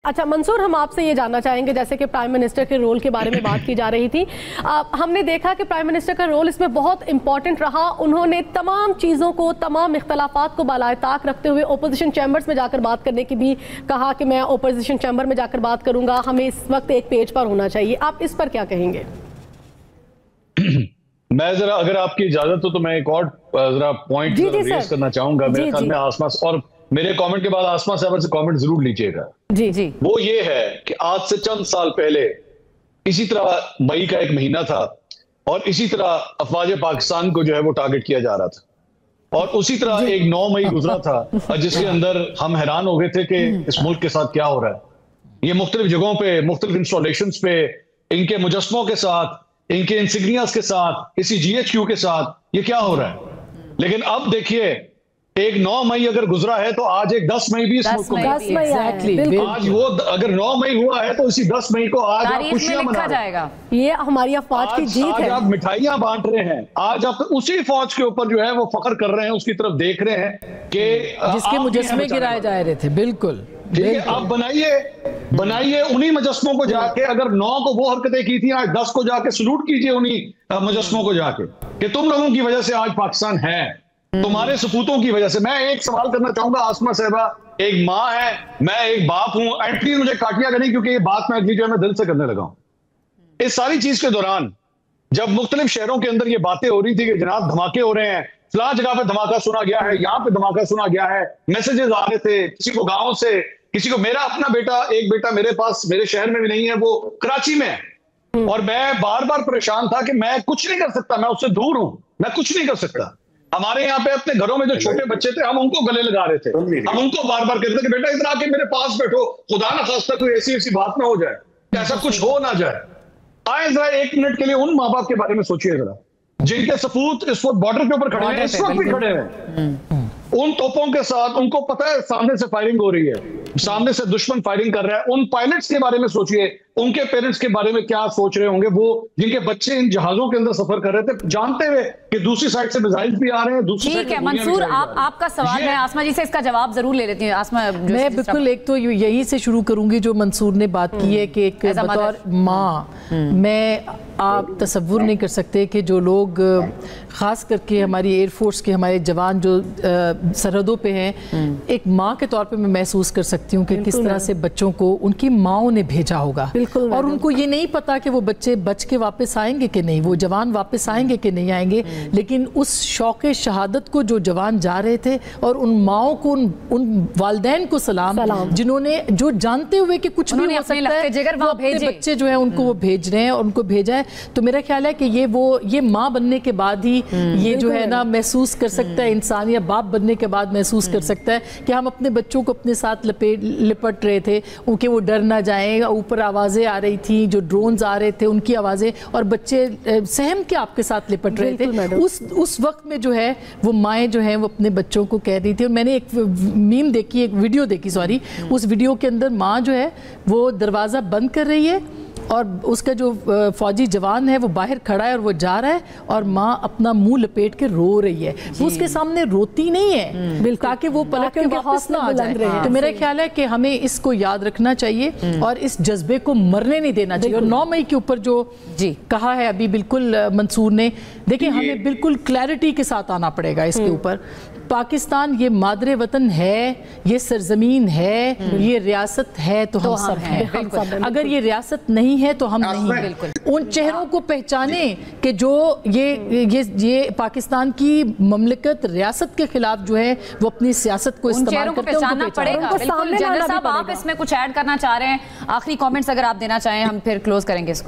اچھا منصور، ہم آپ سے یہ جاننا چاہیں گے جیسے کہ پرائم منسٹر کے رول کے بارے میں بات کی جا رہی تھی، ہم نے دیکھا کہ پرائم منسٹر کا رول اس میں بہت امپورٹنٹ رہا. انہوں نے تمام چیزوں کو، تمام اختلافات کو بالائے طاق رکھتے ہوئے اپوزیشن چیمبرز میں جا کر بات کرنے کی بھی کہا کہ میں اپوزیشن چیمبر میں جا کر بات کروں گا، ہمیں اس وقت ایک پیج پر ہونا چاہیے. آپ اس پر کیا کہیں گے؟ میں ذرا اگر آپ کی اجازت ہو تو میں ایک اور ذرا پوائنٹ ریز کرنا چاہوں گا. میرے خیال میں آسما، اور میرے کامنٹ کے بعد آسما صاحب سے کامنٹ ضرور لیجئے گا. جی وہ یہ ہے کہ آج سے چند سال پہلے اسی طرح مئی کا ایک مہینہ تھا اور اسی طرح افواج پاکستان کو جو ہے وہ ٹارگٹ کیا جا رہا تھا، اور اسی طرح ایک 9 مئی گزرا تھا جس کے اندر ہم حیران ہو گئے تھے کہ اس ملک کے ساتھ کیا ہو رہا ہے. یہ مختلف جگہوں پہ، مختلف انسٹالیشنز پہ، ان کے مجسموں کے ساتھ، ان کے انسیگنیاز کے ساتھ، کسی جی ایچ کیو کے ساتھ یہ کیا ہو رہا ہے. لیکن اب دیکھیے، ایک 9 مئی اگر گزرا ہے تو آج ایک 10 مئی بھی اس ملک کو آج وہ اگر 9 مئی ہوا ہے تو اسی 10 مئی کو آج آپ خوشیاں منا رہے ہیں. یہ ہماری افواج کی جیت ہے. آج آپ مٹھائیاں بانٹ رہے ہیں، آج آپ اسی فوج کے اوپر جو ہے وہ فخر کر رہے ہیں، اس کی طرف دیکھ رہے ہیں کہ جس کے مجسمے گرائے جا رہے تھے. بالکل ٹھیک ہے، آپ بنائیے انہی مجسموں کو جا کے. اگر 9 کو وہ حرکتیں کی تھیں، آج 10 کو جا کے سلوٹ کیجئے انہی مجسموں کو جا کے کہ تم لوگوں کی وجہ سے آج پاکستان ہے، تمہارے سپوتوں کی وجہ سے. میں ایک سوال کرنا چاہوں گا آسما صاحبہ، ایک ماں ہے، میں ایک باپ ہوں، اینڈ پلیز مجھے کاٹیا کریں کیونکہ یہ بات میں اگلی جو ہے میں دل سے کرنے لگا ہوں. اس ساری چیز کے دوران جب مختلف شہروں کے اندر یہ باتیں ہو رہی تھی کہ جناب دھماکے ہو رہے ہیں، فلاں جگہ پہ دھماکہ سنا گیا ہے، یہاں پہ دھماکہ سنا گیا ہے، میسیجز آ رہے تھے کسی کو گاؤں سے، کسی کو. میرا اپنا بیٹا، ایک بیٹا میرے پاس میرے شہر میں بھی نہیں ہے، وہ کراچی میں ہے، اور میں بار بار پریشان تھا کہ میں کچھ نہیں کر سکتا، میں اس سے دور ہوں، میں کچھ نہیں کر سکتا. ہمارے یہاں پہ اپنے گھروں میں جو چھوٹے بچے تھے ہم ان کو گلے لگا رہے تھے، ہم ان کو بار بار کہتے تھے کہ بیٹا ادھر آ کے میرے پاس بیٹھو، خدا نہ خواستہ کوئی ایسی بات نہ ہو جائے کہ ایسا کچھ ہو نہ جائے. آئے ذرا ایک منٹ کے لیے ان ماں باپ کے بارے میں سوچئے ذرا جن کے سپوت اس وقت بارڈر کے اوپر کھڑے ہیں، اس وقت بھی کھڑے ہیں ان توپوں کے ساتھ. ان کو پتہ ہے سامنے سے فائرنگ ہو رہی ہے، سامنے سے دشمن فائرنگ کر رہا ہے. ان پائلٹس کے بارے میں سوچئے، ان کے پیرنٹس کے بارے میں کیا سوچ رہے ہوں گے وہ جن کے بچے ان جہازوں کے اندر سفر کر رہے تھے، جانتے ہوئے کہ دوسری سائڈ سے میزائل بھی آ رہے ہیں، دوسری سائڈ سے. ٹھیک ہے منصور، آپ کا سوال ہے، آسما جی سے اس کا جواب ضرور لے لیتی ہوں. آسما، میں بالکل ایک تو یہی سے شروع کروں گی جو منصور نے بات کی ہے کہ ایک بطور ماں میں آپ تصور نہیں کر سکتے کہ جو لوگ خاص کر کے ہماری ایئر فورس کے ہمارے جوان جو سرحدوں پہ ہیں، ایک ماں کے طور پہ میں محسوس کر سکتی ہوں کہ کس طرح سے بچوں کو ان کی ماؤں نے بھیجا ہوگا، اور ان کو یہ نہیں پتا کہ وہ بچے بچ کے واپس آئیں گے کہ نہیں، وہ جوان واپس آئیں گے کہ نہیں آئیں گے. لیکن اس شوق شہادت کو جو جوان جا رہے تھے، اور ان ماؤں کو، ان والدین کو سلام جنہوں نے جو جانتے ہوئے کہ کچھ بھی ہو سکتا ہے وہ اپنے بچے جو ہیں ان کو وہ بھیج رہے ہیں اور ان کو بھیجا ہے. تو میرا خیال ہے کہ یہ ماں بننے کے بعد ہی یہ جو ہے نا محسوس کر سکتا ہے انسان، یا باپ بننے کے بعد محسوس کر سکتا ہے کہ ہم اپنے بچوں کو اپنے ساتھ لپٹ رہے تھے کہ وہ ڈر نہ جائیں. اوپر آوازیں آ رہی تھیں، جو ڈرونز آ رہے تھے ان کی آوازیں، اور بچے سہم کے آپ کے ساتھ لپٹ رہے تھے. اس وقت میں جو ہے وہ مائیں جو ہیں وہ اپنے بچوں کو کہہ رہی تھی. اور میں نے ایک میم دیکھی، ایک ویڈیو دیکھی، اس ویڈیو کے اندر ماں جو ہے وہ دروازہ بند کر رہی ہے اور اس کا جو فوجی جوان ہے وہ باہر کھڑا ہے اور وہ جا رہا ہے، اور ماں اپنا منہ لپیٹ کے رو رہی ہے. وہ اس کے سامنے روتی نہیں ہے تاکہ وہ پلٹ کے واپس نہ آ جائے. تو میرا خیال ہے کہ ہمیں اس کو یاد رکھنا چاہیے اور اس جذبے کو مرنے نہیں دینا چاہیے. اور 9 مئی کے اوپر جو کہا ہے ابھی بالکل منصور نے، دیکھیں ہمیں بالکل کلیئرٹی کے ساتھ آنا پڑے گا اس کے اوپر. پاکستان یہ مادر وطن ہے، یہ سرزمین ہے، یہ ریاست ہے تو ہم سب ہیں. اگر یہ ریاست نہیں ہے تو ہم نہیں ہیں. ان چہروں کو پہچانیں کہ جو یہ پاکستان کی مملکت ریاست کے خلاف جو ہے وہ اپنی سیاست کو استعمال کرتے ہیں. ان چہروں کو پہچاننا پڑے گا. بالکل جنرل صاحب، آپ اس میں کچھ ایڈ کرنا چاہ رہے ہیں؟ آخری کامنٹس اگر آپ دینا چاہیں، ہم پھر کلوز کریں گے اس کو.